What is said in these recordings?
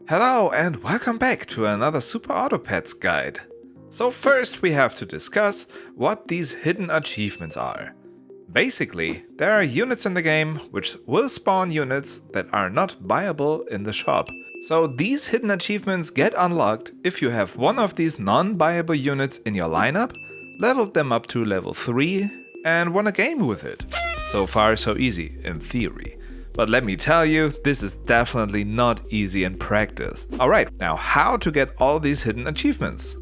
Hello and welcome back to another Super Auto Pets guide. So first we have to discuss what these hidden achievements are. Basically, there are units in the game which will spawn units that are not buyable in the shop. So these hidden achievements get unlocked if you have one of these non-buyable units in your lineup, leveled them up to level 3 and won a game with it. So far so easy, in theory. But let me tell you, this is definitely not easy in practice. Alright, now how to get all these hidden achievements?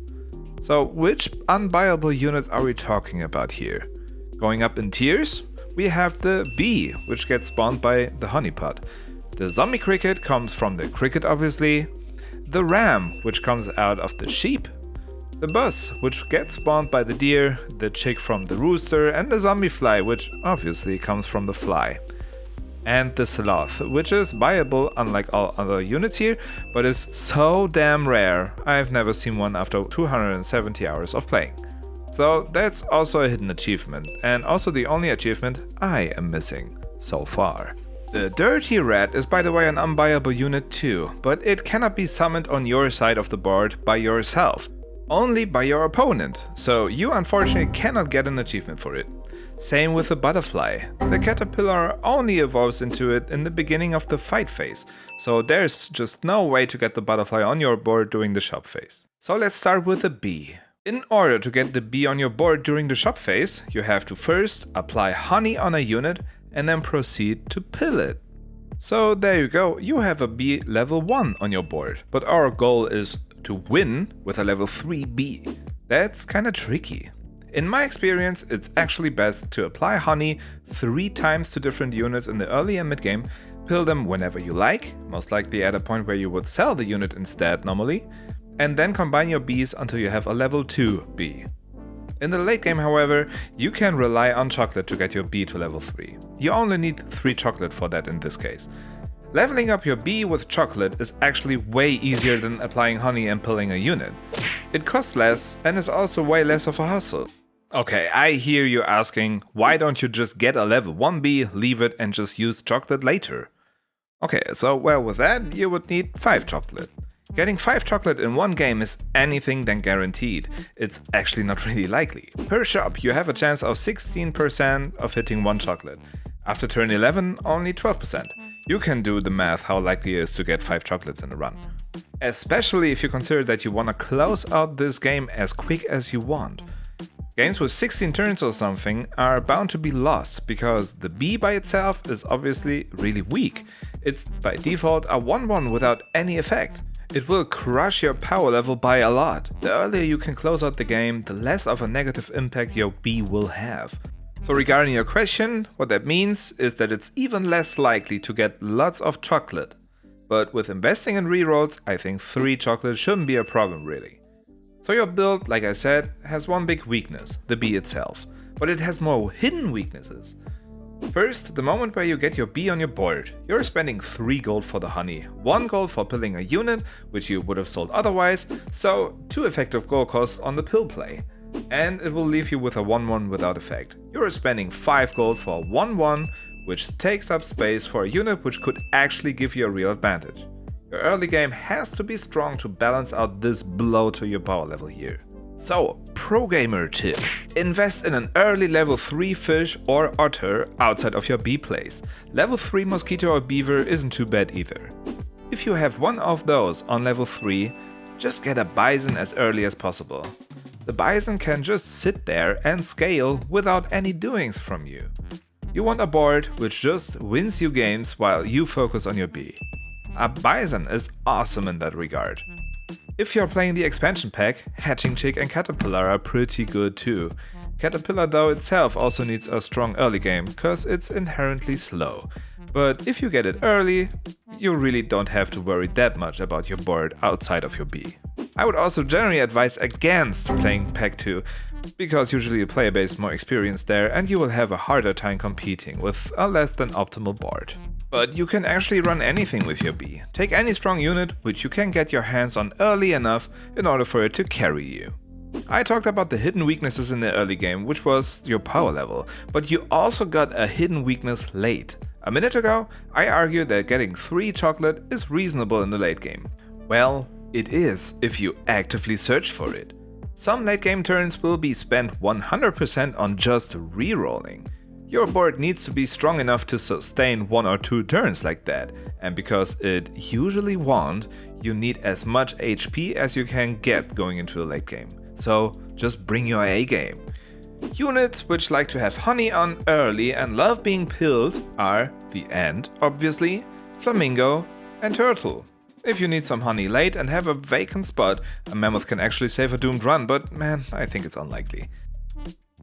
So which unbuyable units are we talking about here? Going up in tiers, we have the bee, which gets spawned by the honeypot. The zombie cricket comes from the cricket obviously. The ram, which comes out of the sheep. The bus, which gets spawned by the deer, the chick from the rooster, and the zombie fly, which obviously comes from the fly. And the sloth, which is buyable unlike all other units here, but is so damn rare, I've never seen one after 270 hours of playing. So that's also a hidden achievement, and also the only achievement I am missing so far. The dirty rat is by the way an unbuyable unit too, but it cannot be summoned on your side of the board by yourself, only by your opponent, so you unfortunately cannot get an achievement for it. Same with the butterfly. The caterpillar only evolves into it in the beginning of the fight phase, so there's just no way to get the butterfly on your board during the shop phase. So let's start with the bee. In order to get the bee on your board during the shop phase, you have to first apply honey on a unit and then proceed to pill it. So there you go, you have a bee level 1 on your board, but our goal is to win with a level 3 bee. That's kinda tricky. In my experience, it's actually best to apply honey 3 times to different units in the early and mid game, pill them whenever you like, most likely at a point where you would sell the unit instead normally, and then combine your bees until you have a level 2 bee. In the late game, however, you can rely on chocolate to get your bee to level 3. You only need 3 chocolate for that in this case. Leveling up your bee with chocolate is actually way easier than applying honey and pilling a unit. It costs less and is also way less of a hassle. Okay, I hear you asking, why don't you just get a level 1 bee, leave it and just use chocolate later? Okay, so well with that you would need 5 chocolate. Getting 5 chocolate in one game is anything than guaranteed. It's actually not really likely. Per shop you have a chance of 16% of hitting 1 chocolate. After turn 11, only 12%. You can do the math how likely it is to get 5 chocolates in a run. Especially if you consider that you want to close out this game as quick as you want. Games with 16 turns or something are bound to be lost, because the bee by itself is obviously really weak. It's by default a 1-1 without any effect. It will crush your power level by a lot. The earlier you can close out the game, the less of a negative impact your bee will have. So regarding your question, what that means is that it's even less likely to get lots of chocolate. But with investing in rerolls, I think 3 chocolate shouldn't be a problem really. So your build, like I said, has one big weakness, the bee itself, but it has more hidden weaknesses. First, the moment where you get your bee on your board, you're spending 3 gold for the honey, 1 gold for pilling a unit, which you would have sold otherwise, so 2 effective gold costs on the pill play. And it will leave you with a 1-1 without effect. You're spending 5 gold for a 1-1, which takes up space for a unit which could actually give you a real advantage. Your early game has to be strong to balance out this blow to your power level here. So, pro gamer tip. Invest in an early level 3 fish or otter outside of your bee place. Level 3 mosquito or beaver isn't too bad either. If you have one of those on level 3, just get a bison as early as possible. The bison can just sit there and scale without any doings from you. You want a board which just wins you games while you focus on your bee. A bison is awesome in that regard. If you're playing the expansion pack, Hatching Chick and Caterpillar are pretty good too. Caterpillar though itself also needs a strong early game, cause it's inherently slow. But if you get it early, you really don't have to worry that much about your board outside of your bee. I would also generally advise against playing Pack 2, because usually the player base is more experienced there and you will have a harder time competing with a less than optimal board. But you can actually run anything with your bee. Take any strong unit which you can get your hands on early enough in order for it to carry you. I talked about the hidden weaknesses in the early game, which was your power level, but you also got a hidden weakness late. A minute ago, I argued that getting 3 chocolate is reasonable in the late game. Well, it is if you actively search for it. Some late game turns will be spent 100% on just rerolling. Your board needs to be strong enough to sustain 1 or 2 turns like that, and because it usually won't, you need as much HP as you can get going into the late game. So just bring your A game. Units which like to have honey on early and love being pilled are the Ant, obviously, Flamingo, and Turtle. If you need some honey late and have a vacant spot, a Mammoth can actually save a doomed run, but man, I think it's unlikely.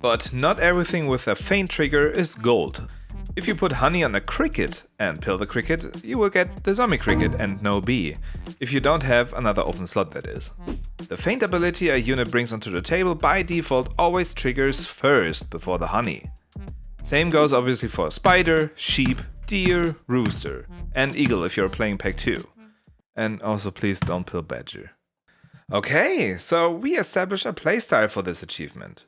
But not everything with a faint trigger is gold. If you put honey on a cricket and pill the cricket, you will get the zombie cricket and no bee. If you don't have another open slot, that is. The faint ability a unit brings onto the table by default always triggers first before the honey. Same goes obviously for spider, sheep, deer, rooster, and eagle if you're playing pack 2. And also please don't pill badger. Okay, so we established a playstyle for this achievement.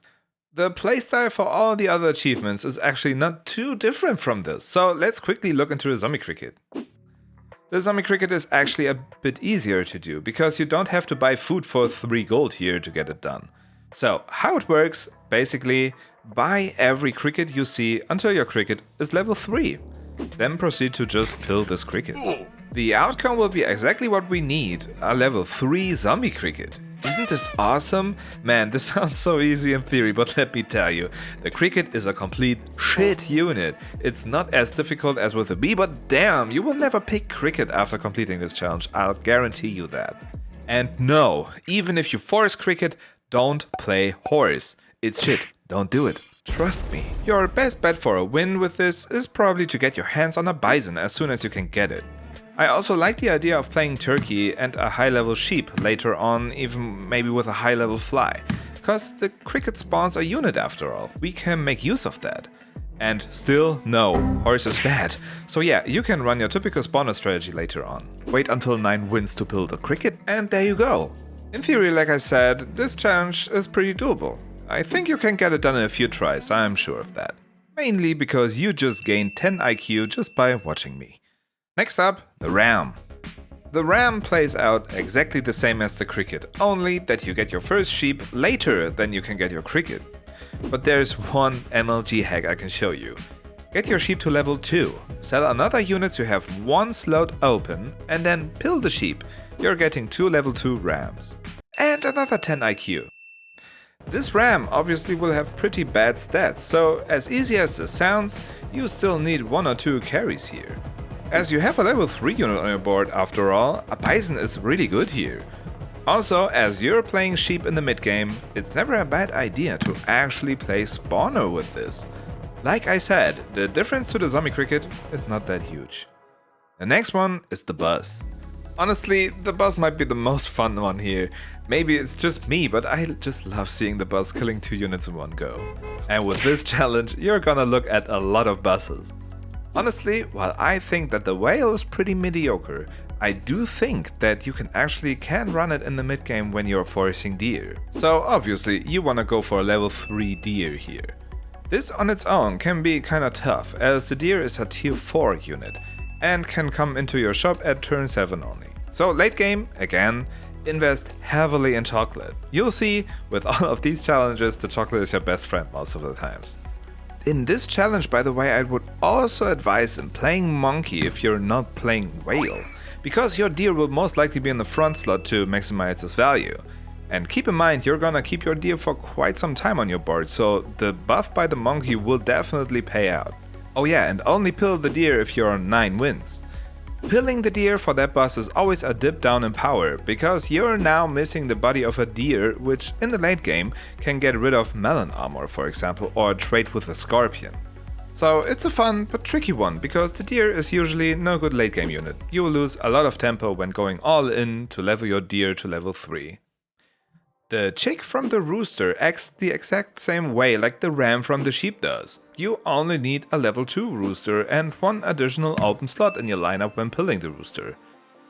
The playstyle for all the other achievements is actually not too different from this, so let's quickly look into the zombie cricket. The zombie cricket is actually a bit easier to do, because you don't have to buy food for 3 gold here to get it done. So, how it works, basically, buy every cricket you see until your cricket is level 3. Then proceed to just pill this cricket. The outcome will be exactly what we need, a level 3 zombie cricket. Isn't this awesome? Man, this sounds so easy in theory, but let me tell you, the cricket is a complete shit unit. It's not as difficult as with the bee, but damn, you will never pick cricket after completing this challenge, I'll guarantee you that. And no, even if you force cricket, don't play horse. It's shit, don't do it. Trust me. Your best bet for a win with this is probably to get your hands on a bison as soon as you can get it. I also like the idea of playing turkey and a high level sheep later on, even maybe with a high level fly. Cause the cricket spawns a unit after all, we can make use of that. And still, no, horse is bad. So yeah, you can run your typical spawner strategy later on. Wait until 9 wins to build a cricket, and there you go. In theory, like I said, this challenge is pretty doable. I think you can get it done in a few tries, I'm sure of that. Mainly because you just gained 10 IQ just by watching me. Next up, the ram. The ram plays out exactly the same as the cricket, only that you get your first sheep later than you can get your cricket. But there's one MLG hack I can show you. Get your sheep to level 2, sell another unit to have 1 slot open, and then pill the sheep. You're getting 2 level 2 rams. And another 10 IQ. This ram obviously will have pretty bad stats, so as easy as this sounds, you still need 1 or 2 carries here. As you have a level 3 unit on your board after all, a bison is really good here. Also, as you're playing sheep in the mid game, it's never a bad idea to actually play spawner with this. Like I said, the difference to the zombie cricket is not that huge. The next one is the buzz. Honestly, the buzz might be the most fun one here. Maybe it's just me, but I just love seeing the buzz killing 2 units in one go. And with this challenge, you're gonna look at a lot of buzzes. Honestly, while I think that the whale is pretty mediocre, I do think that you can run it in the mid game when you're forcing deer. So obviously you wanna go for a level 3 deer here. This on its own can be kinda tough, as the deer is a tier 4 unit and can come into your shop at turn 7 only. So late game, again, invest heavily in chocolate. You'll see, with all of these challenges, the chocolate is your best friend most of the times. In this challenge, by the way, I would also advise in playing monkey if you're not playing whale, because your deer will most likely be in the front slot to maximize its value. And keep in mind, you're gonna keep your deer for quite some time on your board, so the buff by the monkey will definitely pay out. Oh yeah, and only pill the deer if you're on 9 wins. Pilling the deer for that boss is always a dip down in power, because you're now missing the body of a deer, which in the late game can get rid of melon armor, for example, or trade with a scorpion. So it's a fun but tricky one, because the deer is usually no good late game unit. You will lose a lot of tempo when going all in to level your deer to level 3. The chick from the rooster acts the exact same way like the ram from the sheep does. You only need a level 2 rooster and 1 additional open slot in your lineup when pilling the rooster.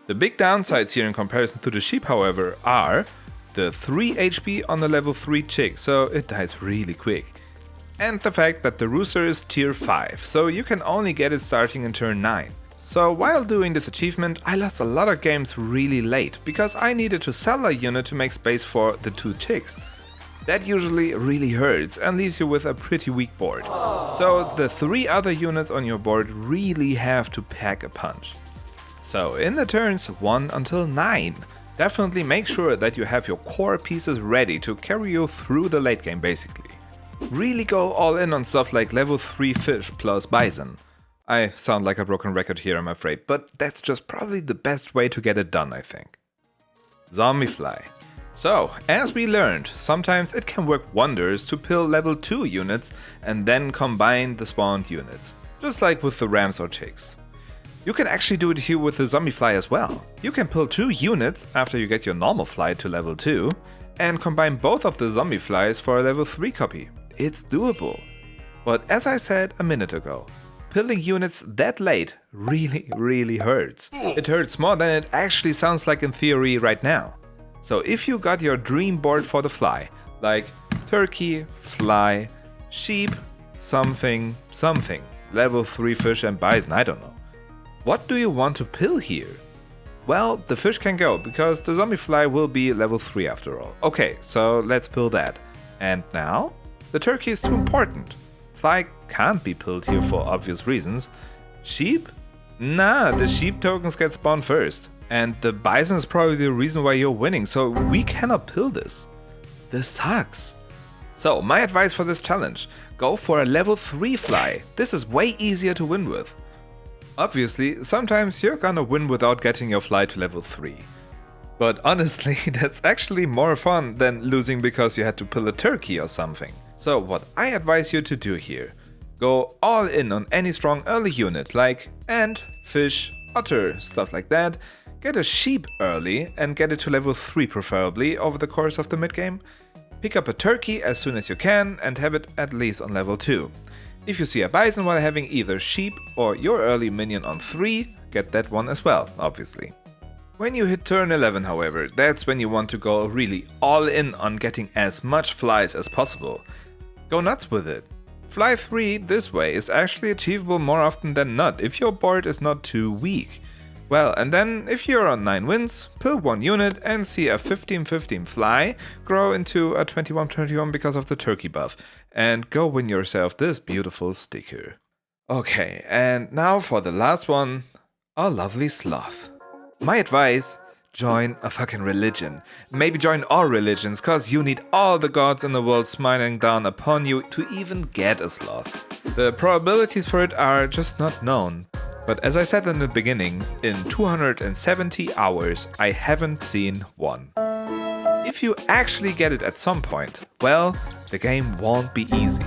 The big downsides here in comparison to the sheep, however, are the 3 HP on the level 3 chick, so it dies really quick. and the fact that the rooster is tier 5, so you can only get it starting in turn 9. So while doing this achievement, I lost a lot of games really late, because I needed to sell a unit to make space for the 2 chicks. That usually really hurts and leaves you with a pretty weak board. So the 3 other units on your board really have to pack a punch. So in the turns 1 until 9, definitely make sure that you have your core pieces ready to carry you through the late game basically. Really go all in on stuff like level 3 fish plus bison. I sound like a broken record here, I'm afraid, but that's just probably the best way to get it done, I think. Zombie fly. So, as we learned, sometimes it can work wonders to pill level 2 units and then combine the spawned units, just like with the rams or chicks. You can actually do it here with the zombie fly as well. You can pill 2 units after you get your normal fly to level 2 and combine both of the zombie flies for a level 3 copy. It's doable. But as I said a minute ago, pilling units that late really hurts. It hurts more than it actually sounds like in theory right now. So if you got your dream board for the fly, like turkey, fly, sheep, something, level 3 fish and bison, I don't know. What do you want to pill here? Well, the fish can go, because the zombie fly will be level 3 after all. Okay, so let's pill that. And now? The turkey is too important. Fly can't be pilled here for obvious reasons. Sheep? Nah, the sheep tokens get spawned first. And the bison is probably the reason why you're winning, so we cannot pill this. This sucks. So, my advice for this challenge, go for a level 3 fly. This is way easier to win with. Obviously, sometimes you're gonna win without getting your fly to level 3. But honestly, that's actually more fun than losing because you had to pill a turkey or something. So what I advise you to do here, go all in on any strong early unit like ant, fish, otter, stuff like that. Get a sheep early and get it to level 3 preferably over the course of the mid game. Pick up a turkey as soon as you can and have it at least on level 2. If you see a bison while having either sheep or your early minion on 3, get that one as well, obviously. When you hit turn 11 however, that's when you want to go really all in on getting as much flies as possible. Go nuts with it. Fly 3 this way is actually achievable more often than not if your board is not too weak. Well, and then if you're on 9 wins, pill 1 unit and see a 15-15 fly grow into a 21-21 because of the turkey buff, and go win yourself this beautiful sticker. Okay, and now for the last one, our lovely sloth. My advice, join a fucking religion. Maybe join all religions, cause you need all the gods in the world smiling down upon you to even get a sloth. The probabilities for it are just not known. But as I said in the beginning, in 270 hours I haven't seen one. If you actually get it at some point, well, the game won't be easy.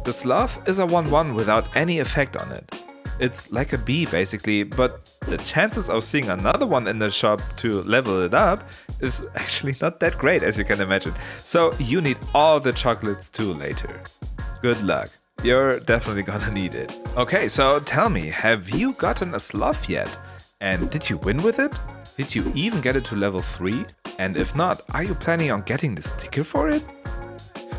The sloth is a 1-1 without any effect on it. It's like a bee basically, but the chances of seeing another one in the shop to level it up is actually not that great, as you can imagine. So you need all the chocolates too later. Good luck. You're definitely gonna need it. Okay, so tell me, have you gotten a sloth yet? And did you win with it? Did you even get it to level 3? And if not, are you planning on getting the sticker for it?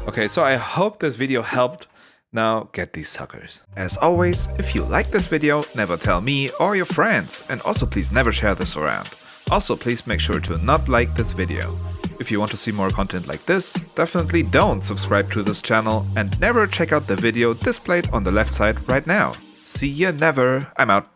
Okay, so I hope this video helped. Now get these suckers. As always, if you like this video, never tell me or your friends, and also please never share this around. Also please make sure to not like this video. If you want to see more content like this, definitely don't subscribe to this channel and never check out the video displayed on the left side right now. See ya never, I'm out.